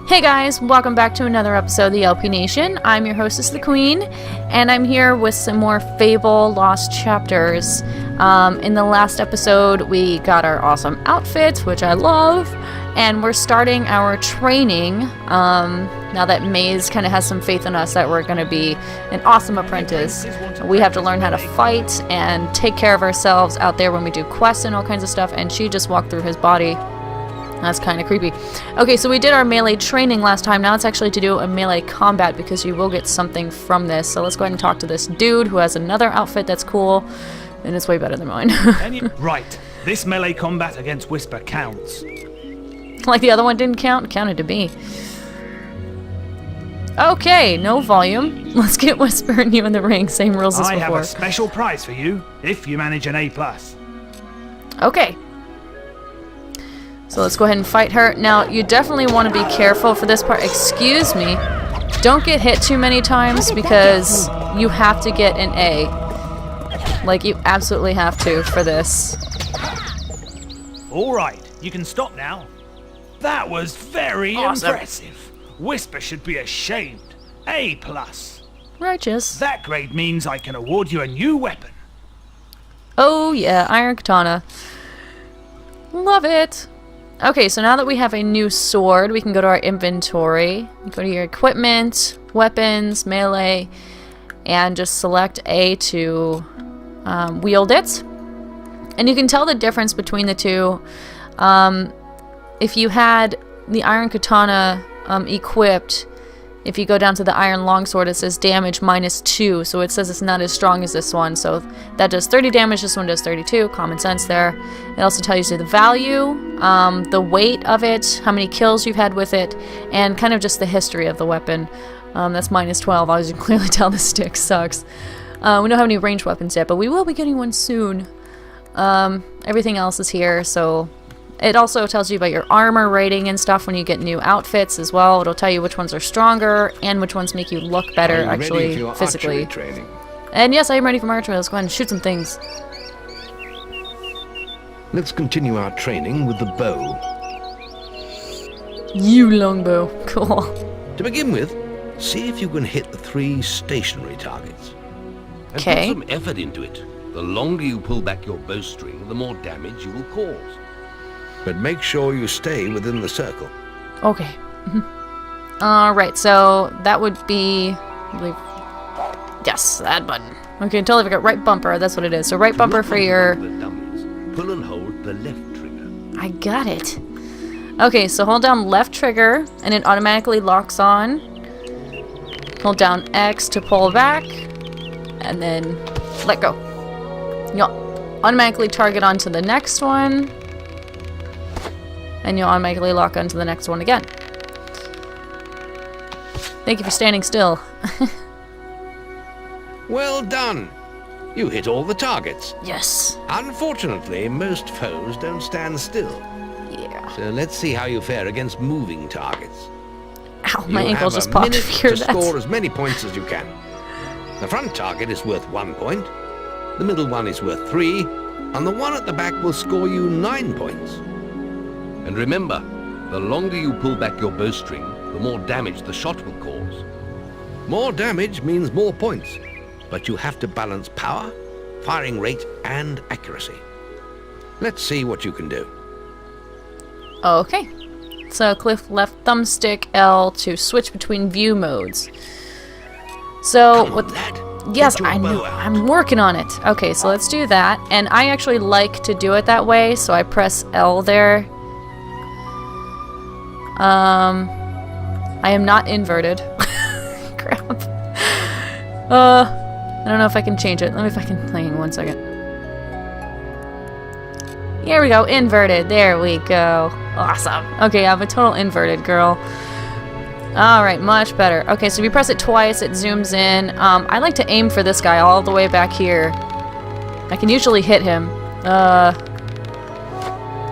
Hey guys, welcome back to another episode of the LP Nation. I'm your hostess, the Queen, and I'm here with some more Fable Lost Chapters. In the last episode, we got our awesome outfits, which I love, and we're starting our training, now that Maze kind of has some faith in us that we're going to be an awesome apprentice. We have to learn how to fight and take care of ourselves out there when we do quests and all kinds of stuff, and she just walked through his body. That's kind of creepy. Okay, so we did our melee training last time. Now it's actually to do a melee combat because you will get something from this. So let's go ahead and talk to this dude who has another outfit that's cool, and it's way better than mine. Right. This melee combat against Whisper counts. Like the other one didn't count? It counted to me. Okay, no volume. Let's get Whisper and you in the ring. Same rules as before. I have a special prize for you if you manage an A+. Okay. So let's go ahead and fight her. Now, you definitely want to be careful for this part. Excuse me. Don't get hit too many times because you have to get an A. Like, you absolutely have to for this. Alright, you can stop now. That was very impressive. Whisper should be ashamed. A+. Righteous. That grade means I can award you a new weapon. Oh yeah, Iron Katana. Love it. Okay, so now that we have a new sword, we can go to our inventory, go to your equipment, weapons, melee, and just select A to wield it. And you can tell the difference between the two. If you had the Iron Katana equipped, if you go down to the Iron Longsword, it says damage -2, so it says it's not as strong as this one. So that does 30 damage, this one does 32, common sense there. It also tells you the value, the weight of it, how many kills you've had with it, and kind of just the history of the weapon. That's -12, as you can clearly tell the stick sucks. We don't have any ranged weapons yet, but we will be getting one soon. Everything else is here, so... It also tells you about your armor rating and stuff when you get new outfits as well. It'll tell you which ones are stronger and which ones make you look better, actually, physically. And yes, I am ready for my archery. Let's go ahead and shoot some things. Let's continue our training with the bow. You longbow. Cool. To begin with, see if you can hit the 3 stationary targets. And put some effort into it. The longer you pull back your bowstring, the more damage you will cause. But make sure you stay within the circle. Okay. Alright, so that would be... I believe, yes, that button. Okay, until I got right bumper, that's what it is. So right bumper for your... Pull and hold the left trigger. I got it. Okay, so hold down left trigger, and it automatically locks on. Hold down X to pull back, and then let go. You'll automatically target onto the next one. And you'll automatically lock onto the next one again. Thank you for standing still. Well done! You hit all the targets. Yes. Unfortunately, most foes don't stand still. Yeah. So let's see how you fare against moving targets. Ow, my ankle just popped. You have a minute to score as many points as you can. The front target is worth 1 point. The middle one is worth 3. And the one at the back will score you 9 points. And remember, the longer you pull back your bowstring, the more damage the shot will cause. More damage means more points, but you have to balance power, firing rate, and accuracy. Let's see what you can do. Okay. So click left thumbstick L to switch between view modes. So Come on, lad. Yes, Get your I know. bow out. I'm working on it. Okay, so let's do that. And I actually like to do it that way, so I press L there. I am not inverted. Crap. I don't know if I can change it. Let me fucking hang on 1 second. Here we go, inverted. There we go. Awesome. Okay, I'm a total inverted girl. Alright, much better. Okay, so if you press it twice, it zooms in. I like to aim for this guy all the way back here. I can usually hit him.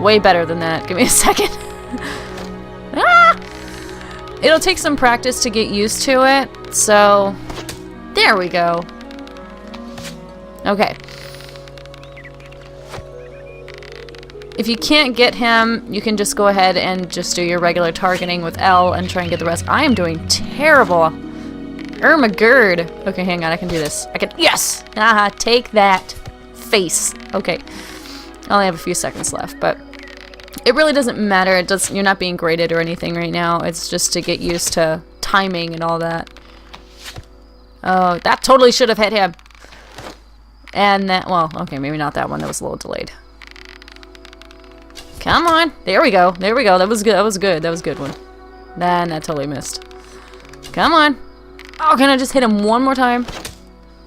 Way better than that. Give me a second. Ah! It'll take some practice to get used to it, so there we go. Okay. If you can't get him, you can just go ahead and just do your regular targeting with L and try and get the rest. I am doing terrible. Ermagerd. Okay, hang on. I can do this. I can. Yes! Aha, take that. Face. Okay. I only have a few seconds left, but it really doesn't matter. You're not being graded or anything right now. It's just to get used to timing and all that. Oh, that totally should have hit him. And that, well, okay, maybe not that one. That was a little delayed. Come on. There we go. There we go. That was good. That was good. That was a good one. Then that totally missed. Come on. Oh, can I just hit him one more time?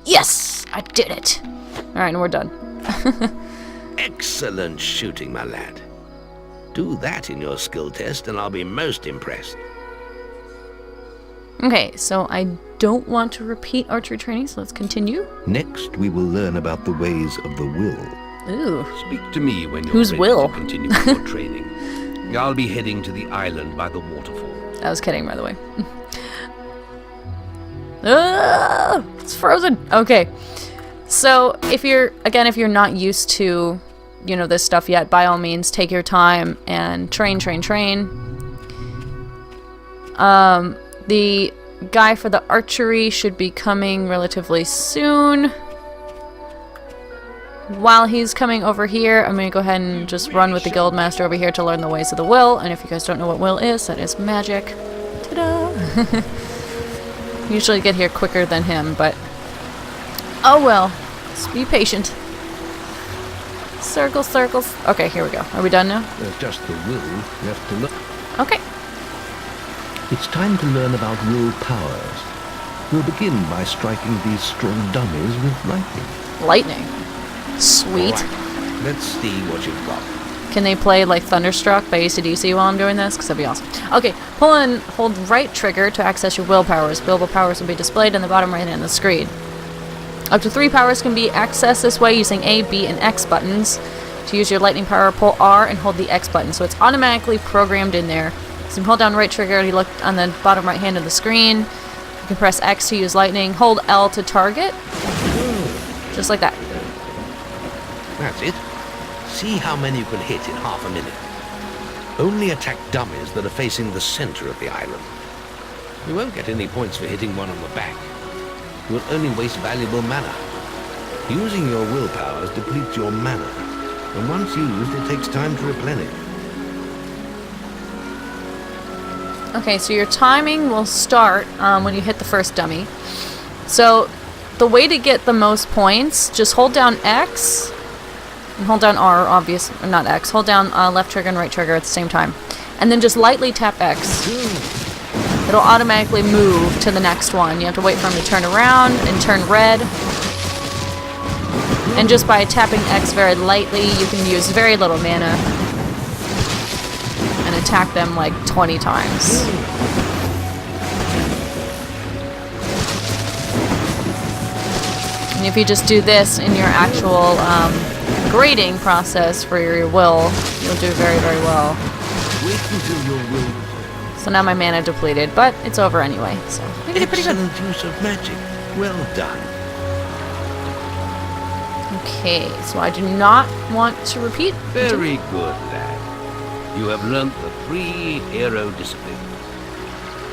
Yes! I did it. Alright, and we're done. Excellent shooting, my lad. Do that in your skill test and I'll be most impressed. Okay, so I don't want to repeat archery training, so let's continue. Next, we will learn about the ways of the will. Ooh. Speak to me when you're Whose ready will? to continue with your training. I'll be heading to the island by the waterfall. I was kidding, by the way. Ah, it's frozen. Okay. So, if you're not used to, you know, this stuff yet, by all means, take your time and train. The guy for the archery should be coming relatively soon. While he's coming over here, I'm going to go ahead and just run with the guildmaster over here to learn the ways of the will. And if you guys don't know what will is, that is magic. Ta-da! Usually get here quicker than him, but oh well. Just be patient. Circles, circles. Okay, here we go. Are we done now? There's just the will left to look. Okay. It's time to learn about will powers. We'll begin by striking these strong dummies with lightning. Lightning. Sweet. Right. Let's see what you've got. Can they play like Thunderstruck by AC/DC while I'm doing this? Because that'd be awesome. Okay, pull and hold right trigger to access your will powers. Will powers will be displayed in the bottom right hand of the screen. Up to 3 powers can be accessed this way using A, B, and X buttons. To use your lightning power, pull R and hold the X button. So it's automatically programmed in there. So you hold down right trigger, you look on the bottom right hand of the screen. You can press X to use lightning. Hold L to target. Just like that. That's it. See how many you can hit in half a minute. Only attack dummies that are facing the center of the island. You won't get any points for hitting one on the back. You will only waste valuable mana. Using your will powers depletes your mana, and once used, it takes time to replenish. Okay, so your timing will start when you hit the first dummy. So the way to get the most points, just hold down X and hold down R, obviously, or not X. Hold down left trigger and right trigger at the same time. And then just lightly tap X. It'll automatically move to the next one. You have to wait for him to turn around and turn red. And just by tapping X very lightly, you can use very little mana and attack them like 20 times. And if you just do this in your actual grading process for your will, you'll do very, very well. Wait until your will. So now my mana depleted, but it's over anyway, so we did pretty good. Excellent use of magic. Well done. Okay, so I do not want to repeat. Very good, lad. You have learnt the 3 hero disciplines.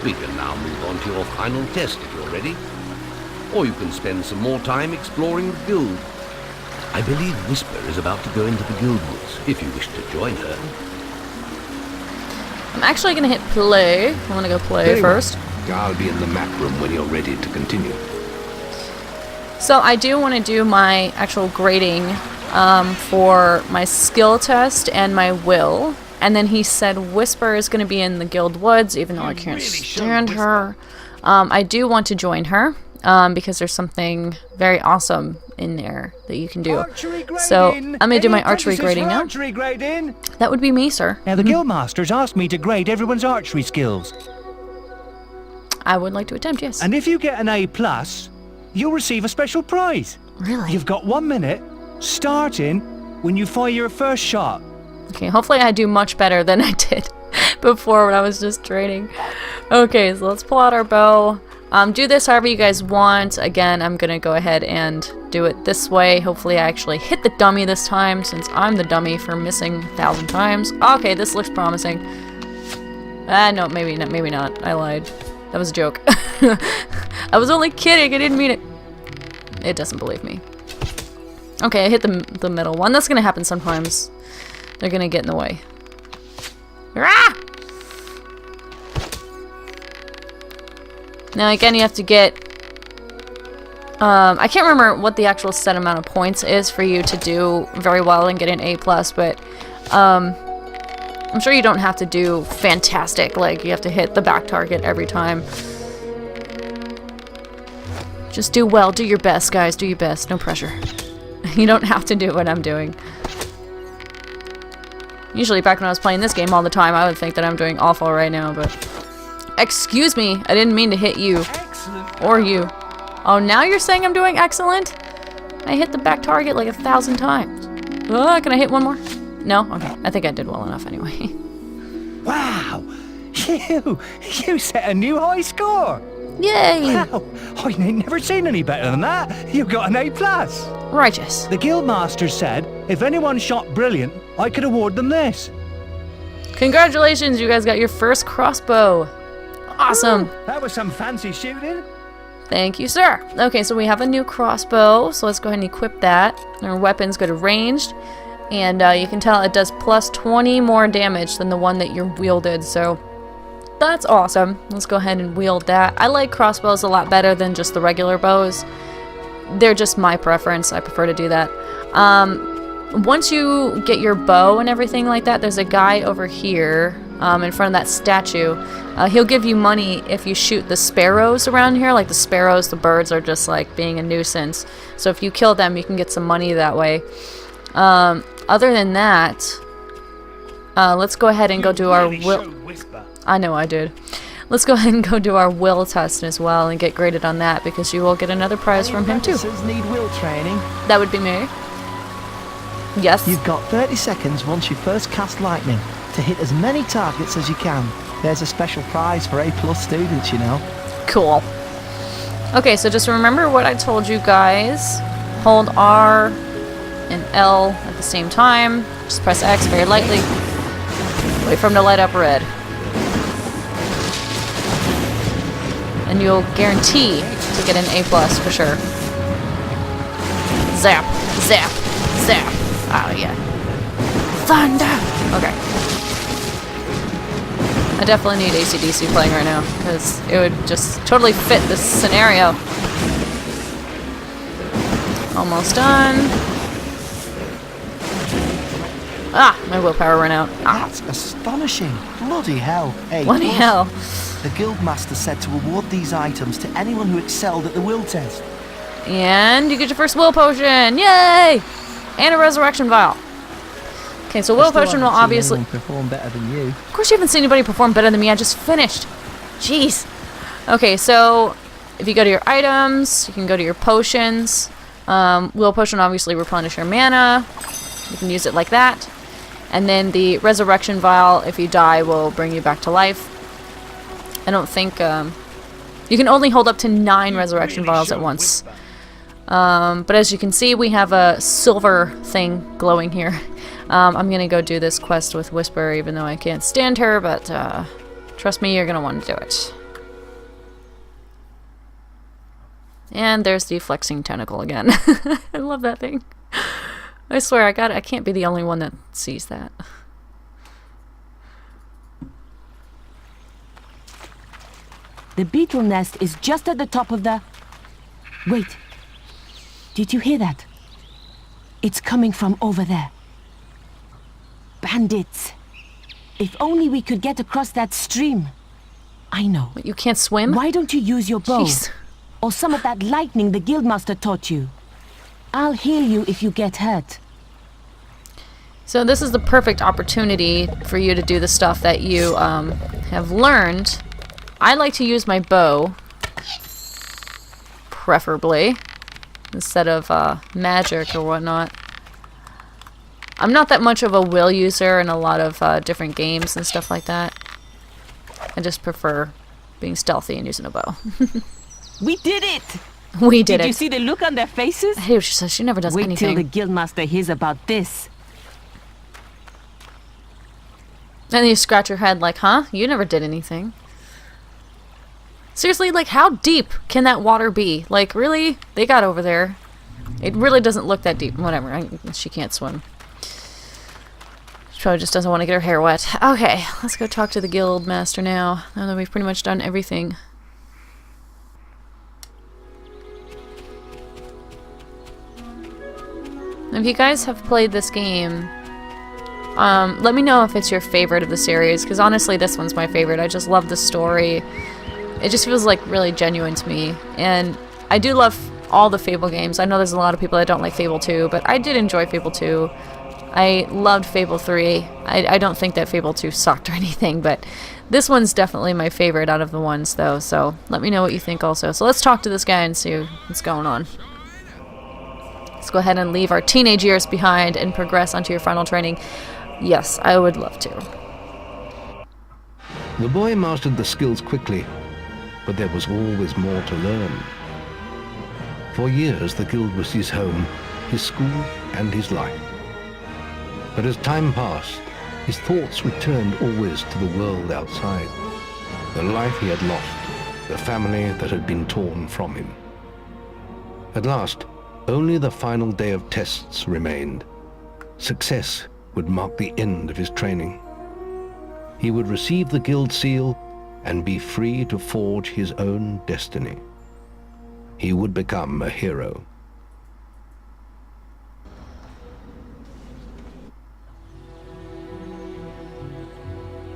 We can now move on to your final test if you're ready. Or you can spend some more time exploring the guild. I believe Whisper is about to go into the guild woods, if you wish to join her. I'm actually going to hit play. I want to go play Very first. well. I'll be in the map room when you're ready to continue. So I do want to do my actual grading for my skill test and my will. And then he said Whisper is going to be in the guild woods, even though I can't stand her. I do want to join her because there's something very awesome in there that you can do. So I'm going to do my archery grading now. That would be me, sir. Now the guildmaster's asked me to grade everyone's archery skills. I would like to attempt, yes. And if you get an A+, you'll receive a special prize. Really? You've got 1 minute, starting when you fire your first shot. Okay, hopefully I do much better than I did before when I was just training. Okay, so let's pull out our bow. Do this however you guys want. Again, I'm gonna go ahead and do it this way. Hopefully I actually hit the dummy this time, since I'm the dummy for missing 1,000 times. Okay, this looks promising. No, maybe not. I lied. That was a joke. I was only kidding. I didn't mean it. It doesn't believe me. Okay, I hit the middle one. That's gonna happen sometimes. They're gonna get in the way. Ah! Now again, you have to get... I can't remember what the actual set amount of points is for you to do very well and get an A+, but I'm sure you don't have to do fantastic, like you have to hit the back target every time. Just do well, do your best, guys, do your best, no pressure. You don't have to do what I'm doing. Usually back when I was playing this game all the time, I would think that I'm doing awful right now, but... Excuse me, I didn't mean to hit you. Excellent. Or you. Oh, now you're saying I'm doing excellent? I hit the back target like 1,000 times. Can I hit one more? No? Okay, I think I did well enough anyway. Wow! You set a new high score! Yay! Wow! I ain't never seen any better than that! You got an A+. Righteous. The Guildmaster said if anyone shot brilliant, I could award them this. Congratulations, you guys got your first crossbow. Awesome. Ooh, that was some fancy shooting. Thank you, sir. Okay, so we have a new crossbow, so let's go ahead and equip that. Our weapons go to ranged, and you can tell it does plus 20 more damage than the one that you're wielded, so that's awesome. Let's go ahead and wield that. I like crossbows a lot better than just the regular bows. They're just my preference. I prefer to do that. Once you get your bow and everything like that, there's a guy over here in front of that statue. He'll give you money if you shoot the sparrows around here. Like the sparrows, the birds are just like being a nuisance. So if you kill them, you can get some money that way. Other than that, let's go ahead and go do our will. I know I did. Let's go ahead and go do our will test as well and get graded on that, because you will get another prize from him too. Need will training. That would be me. Yes. You've got 30 seconds once you first cast lightning to hit as many targets as you can. There's a special prize for A+ students, you know. Cool. Okay, so just remember what I told you guys. Hold R and L at the same time. Just press X very lightly. Wait for him to light up red. And you'll guarantee to get an A+ for sure. Zap, zap, zap. Oh yeah. Thunder! Okay. I definitely need AC/DC playing right now, because it would just totally fit this scenario. Almost done. Ah! My willpower ran out. Ah! That's astonishing. Bloody hell. A+. Bloody hell. The Guildmaster said to award these items to anyone who excelled at the will test. And you get your first will potion! Yay! And a resurrection vial. Okay, so will potion will obviously perform better than you. Of course you haven't seen anybody perform better than me. I just finished. Jeez. Okay, so if you go to your items, you can go to your potions. Will potion obviously replenish your mana. You can use it like that. And then the resurrection vial, if you die, will bring you back to life. I don't think you can only hold up to 9 resurrection vials at once. But as you can see, we have a silver thing glowing here. I'm gonna go do this quest with Whisper, even though I can't stand her, but trust me, you're gonna want to do it. And there's the flexing tentacle again. I love that thing. I swear, I can't be the only one that sees that. The beetle nest is just at the top of the... Wait. Did you hear that? It's coming from over there. Bandits. If only we could get across that stream. I know. But you can't swim? Why don't you use your bow? Jeez. Or some of that lightning the Guildmaster taught you. I'll heal you if you get hurt. So this is the perfect opportunity for you to do the stuff that you have learned. I like to use my bow, preferably, instead of magic or whatnot. I'm not that much of a will user in a lot of different games and stuff like that. I just prefer being stealthy and using a bow. We did it! We did it. Did you see the look on their faces? I hate what she says. She never does Wait anything. till the guildmaster hears about this. And then you scratch your head like, huh? You never did anything. Seriously, like, how deep can that water be? Like, really? They got over there. It really doesn't look that deep. Whatever. She can't swim. She probably just doesn't want to get her hair wet. Okay, let's go talk to the guild master now that we've pretty much done everything. If you guys have played this game, let me know if it's your favorite of the series, because honestly this one's my favorite. I just love the story. It just feels like really genuine to me, and I do love all the Fable games. I know there's a lot of people that don't like Fable 2, but I did enjoy Fable 2. I loved Fable 3. I don't think that Fable 2 sucked or anything, but this one's definitely my favorite out of the ones though, so let me know what you think also. So let's talk to this guy and see what's going on. Let's go ahead and leave our teenage years behind and progress onto your final training. Yes, I would love to. The boy mastered the skills quickly, but there was always more to learn. For years, the guild was his home, his school, and his life. But as time passed, his thoughts returned always to the world outside, the life he had lost, the family that had been torn from him. At last, only the final day of tests remained. Success would mark the end of his training. He would receive the guild seal and be free to forge his own destiny. He would become a hero.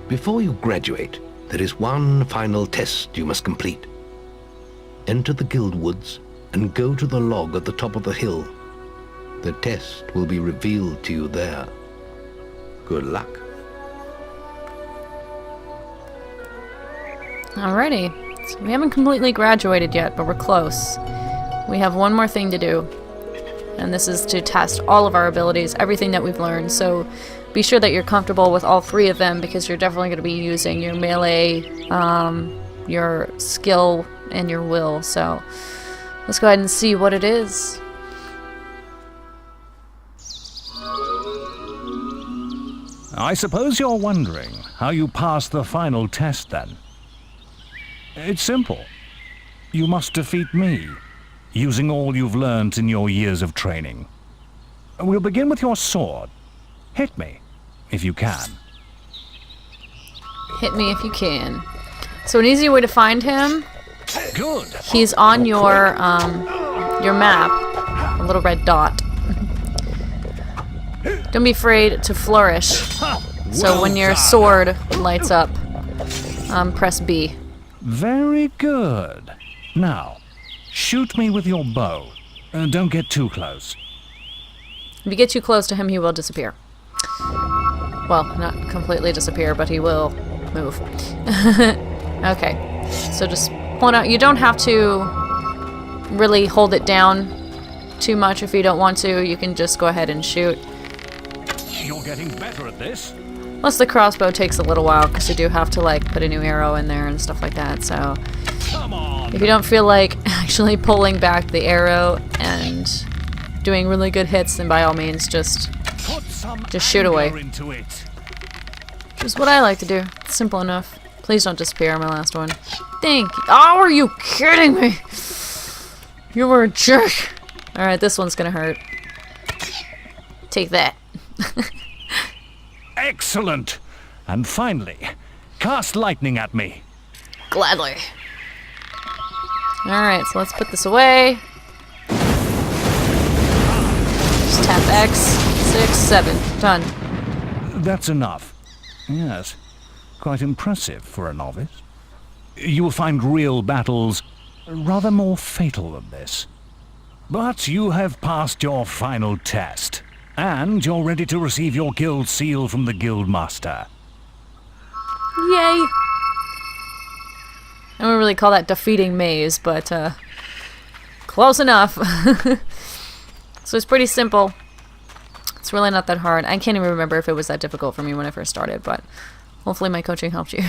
Before you graduate, there is one final test you must complete. Enter the guild woods and go to the log at the top of the hill. The test will be revealed to you there. Good luck. Alrighty. So we haven't completely graduated yet, but we're close. We have one more thing to do. And this is to test all of our abilities, everything that we've learned. So be sure that you're comfortable with all three of them, because you're definitely going to be using your melee, your skill, and your will. So let's go ahead and see what it is. I suppose you're wondering how you passed the final test then. It's simple. You must defeat me, using all you've learned in your years of training. We'll begin with your sword. Hit me, if you can. Hit me if you can. So an easy way to find him, Good. he's on your map, a little red dot. Don't be afraid to flourish. So when your sword lights up, press B. Very good. Now, shoot me with your bow. Don't get too close. If you get too close to him, he will disappear. Well, not completely disappear, but he will move. Okay, so just point out. You don't have to really hold it down too much if you don't want to. You can just go ahead and shoot. You're getting better at this. Plus the crossbow takes a little while because you do have to like put a new arrow in there and stuff like that. So Come on. if you don't feel like actually pulling back the arrow and doing really good hits, then by all means just shoot away. Into it. Which is what I like to do. It's simple enough. Please don't disappear on my last one. Thank you. Oh, are you kidding me? You were a jerk. Alright, this one's gonna hurt. Take that. Excellent. And finally, cast lightning at me. Gladly. Alright, so let's put this away. Just tap X. 6, 7. Done. That's enough. Yes, quite impressive for a novice. You will find real battles rather more fatal than this. But you have passed your final test, and you're ready to receive your guild seal from the guild master. Yay! I don't really call that defeating Maze, but close enough. So it's pretty simple. It's really not that hard. I can't even remember if it was that difficult for me when I first started, but hopefully my coaching helped you.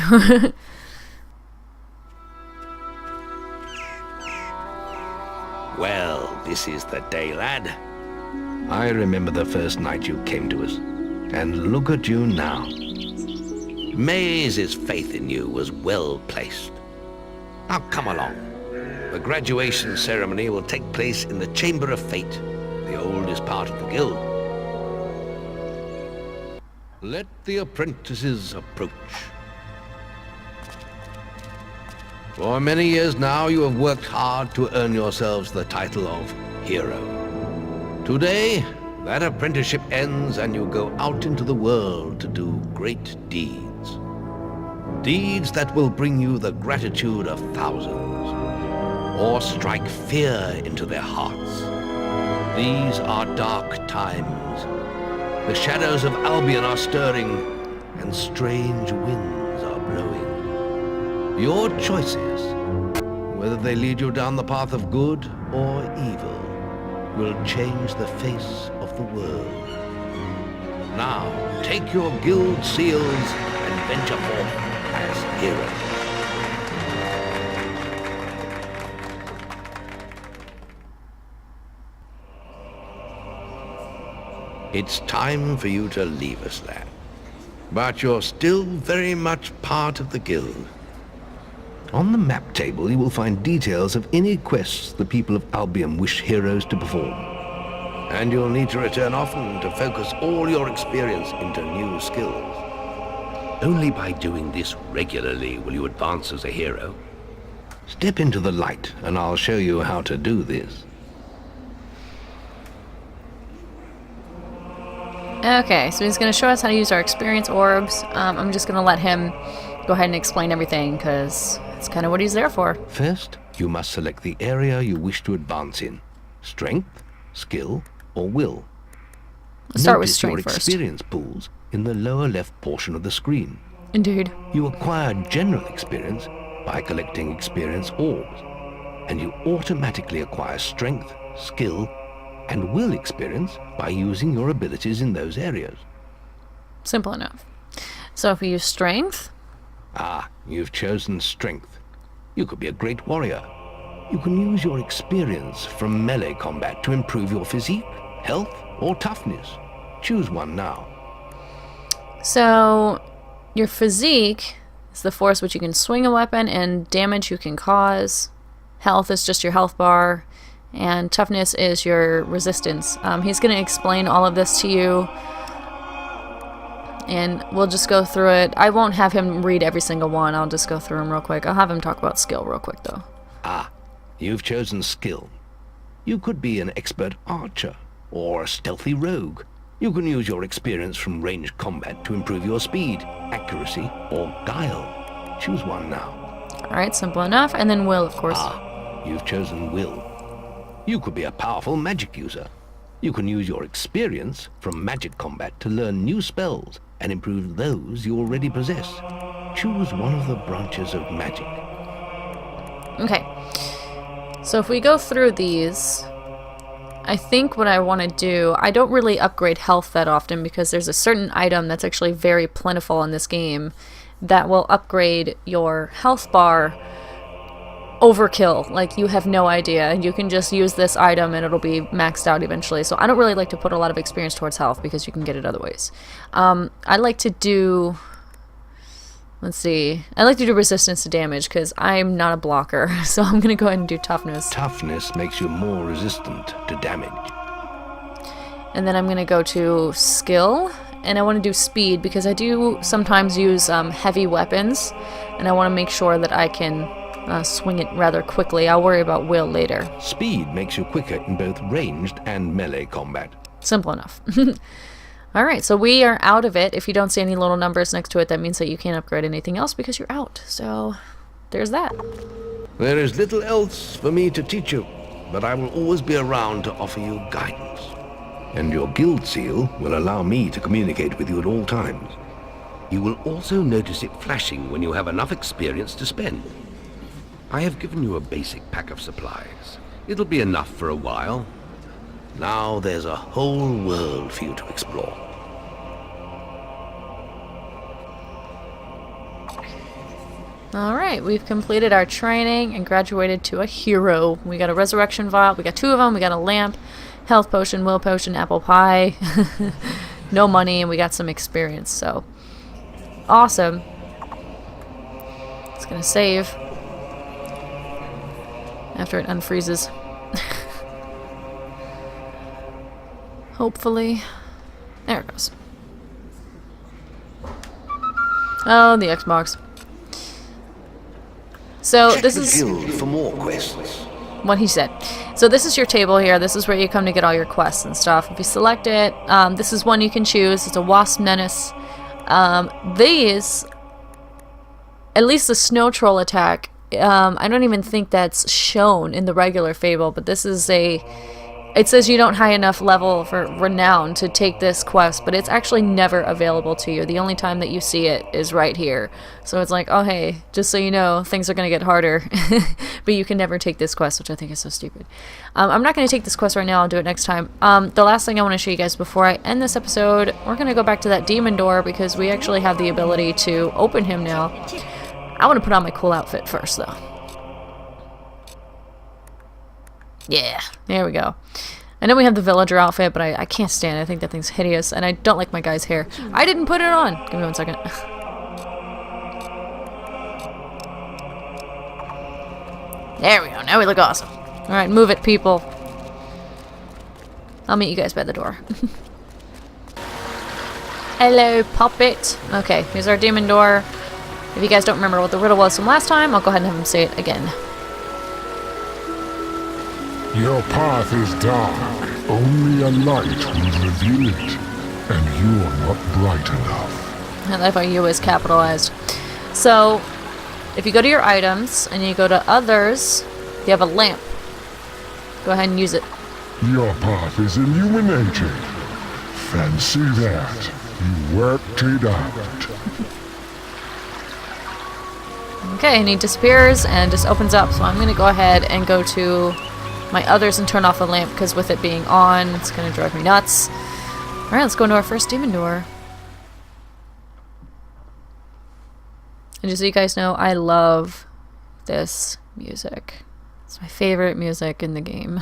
Well, this is the day, lad. I remember the first night you came to us. And look at you now. Maze's faith in you was well placed. Now come along. The graduation ceremony will take place in the Chamber of Fate, the oldest part of the guild. Let the apprentices approach. For many years now, you have worked hard to earn yourselves the title of hero. Today, that apprenticeship ends and you go out into the world to do great deeds. Deeds that will bring you the gratitude of thousands, or strike fear into their hearts. These are dark times. The shadows of Albion are stirring, and strange winds are blowing. Your choices, whether they lead you down the path of good or evil, will change the face of the world. Now, take your guild seals and venture forth as heroes. It's time for you to leave us, lad. But you're still very much part of the guild. On the map table, you will find details of any quests the people of Albion wish heroes to perform. And you'll need to return often to focus all your experience into new skills. Only by doing this regularly will you advance as a hero. Step into the light, and I'll show you how to do this. Okay, so he's going to show us how to use our experience orbs. I'm just going to let him go ahead and explain everything, because it's kind of what he's there for. First, you must select the area you wish to advance in. Strength, skill, or will. Let's start with Notice strength your first. experience pools in the lower left portion of the screen. Indeed. You acquire general experience by collecting experience orbs, and you automatically acquire strength, skill, and will experience by using your abilities in those areas. Simple enough. So if we use strength, You've chosen strength. You could be a great warrior. You can use your experience from melee combat to improve your physique, health, or toughness. Choose one now. so your physique is the force which you can swing a weapon and damage you can cause. Health is just your health bar, and toughness is your resistance. He's going to explain all of this to you, and we'll just go through it. I won't have him read every single one. I'll just go through them real quick. I'll have him talk about skill real quick, though. You've chosen skill. You could be an expert archer or a stealthy rogue. You can use your experience from ranged combat to improve your speed, accuracy, or guile. Choose one now. Alright, simple enough. And then will, of course. You've chosen will. You could be a powerful magic user. You can use your experience from magic combat to learn new spells and improve those you already possess. Choose one of the branches of magic. Okay. So if we go through these, I think what I want to do, I don't really upgrade health that often because there's a certain item that's actually very plentiful in this game that will upgrade your health bar overkill. Like, you have no idea. You can just use this item and it'll be maxed out eventually. So I don't really like to put a lot of experience towards health because you can get it other ways. I like to do... Let's see. I like to do resistance to damage because I'm not a blocker. So I'm going to go ahead and do toughness. Toughness makes you more resistant to damage. And then I'm going to go to skill. And I want to do speed because I do sometimes use heavy weapons. And I want to make sure that I can swing it rather quickly. I'll worry about will later. Speed makes you quicker in both ranged and melee combat. Simple enough. Alright, so we are out of it. If you don't see any little numbers next to it, that means that you can't upgrade anything else because you're out. So, there's that. There is little else for me to teach you, but I will always be around to offer you guidance. And your guild seal will allow me to communicate with you at all times. You will also notice it flashing when you have enough experience to spend. I have given you a basic pack of supplies. It'll be enough for a while. Now there's a whole world for you to explore. Alright, we've completed our training and graduated to a hero. We got a resurrection vial, we got 2 of them, we got a lamp, health potion, will potion, apple pie, no money, and we got some experience, so awesome. It's gonna save after it unfreezes. Hopefully. There it goes. Oh, the Xbox. So Check this the is guild for more quests. what he said. So this is your table here. This is where you come to get all your quests and stuff. If you select it, this is one you can choose. It's a wasp menace. These, at least the snow troll attack, I don't even think that's shown in the regular Fable, but this is a... It says you don't high enough level for renown to take this quest, but it's actually never available to you. The only time that you see it is right here. So it's like, oh hey, just so you know, things are going to get harder, but you can never take this quest, which I think is so stupid. I'm not going to take this quest right now, I'll do it next time. The last thing I want to show you guys before I end this episode, we're going to go back to that demon door because we actually have the ability to open him now. I want to put on my cool outfit first though. Yeah, there we go. I know we have the villager outfit, but I can't stand it. I think that thing's hideous, and I don't like my guy's hair. I didn't put it on! Give me 1 second. There we go, now we look awesome. Alright, move it, people. I'll meet you guys by the door. Hello, puppet. Okay, here's our demon door. If you guys don't remember what the riddle was from last time, I'll go ahead and have him say it again. Your path is dark. Only a light will reveal it. And you are not bright enough. I love how you is capitalized. So, if you go to your items, and you go to others, you have a lamp. Go ahead and use it. Your path is illuminated. Fancy that. You worked it out. Okay, and he disappears and just opens up. So I'm going to go ahead and go to my others and turn off the lamp because with it being on, it's going to drive me nuts. Alright, let's go into our first demon door. And just so you guys know, I love this music. It's my favorite music in the game.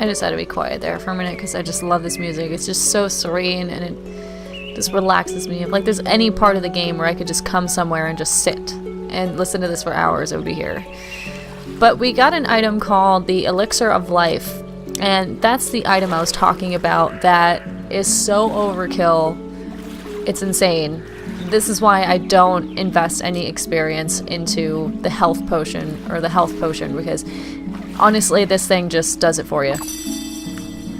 I just had to be quiet there for a minute because I just love this music. It's just so serene and it just relaxes me. If like there's any part of the game where I could just come somewhere and just sit and listen to this for hours, it would be here. But we got an item called the Elixir of Life, and that's the item I was talking about that is so overkill. It's insane. This is why I don't invest any experience into the health potion or the health potion because honestly, this thing just does it for you.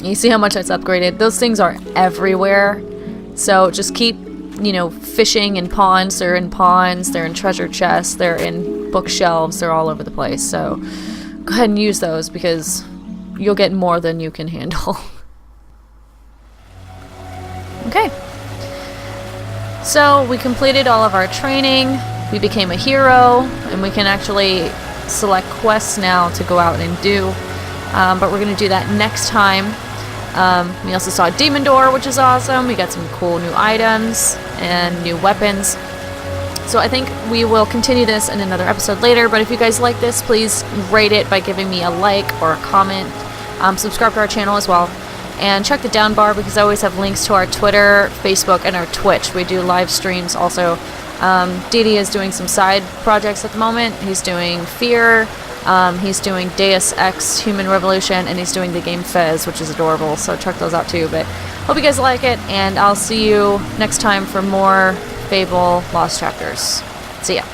You see how much it's upgraded? Those things are everywhere. So just keep, you know, fishing in ponds. They're in ponds, they're in treasure chests, they're in bookshelves, they're all over the place. So go ahead and use those because you'll get more than you can handle. Okay. So we completed all of our training. We became a hero, and we can actually select quests now to go out and do, but we're going to do that next time. We also saw a demon door, which is awesome. We got some cool new items and new weapons, so I think we will continue this in another episode later. But if you guys like this, please rate it by giving me a like or a comment. Subscribe to our channel as well, and check the down bar because I always have links to our Twitter, Facebook, and our Twitch. We do live streams also. Didi is doing some side projects at the moment. He's doing Fear, he's doing Deus Ex Human Revolution, and he's doing the game Fez, which is adorable, so check those out too. But hope you guys like it, and I'll see you next time for more Fable Lost Chapters. See ya.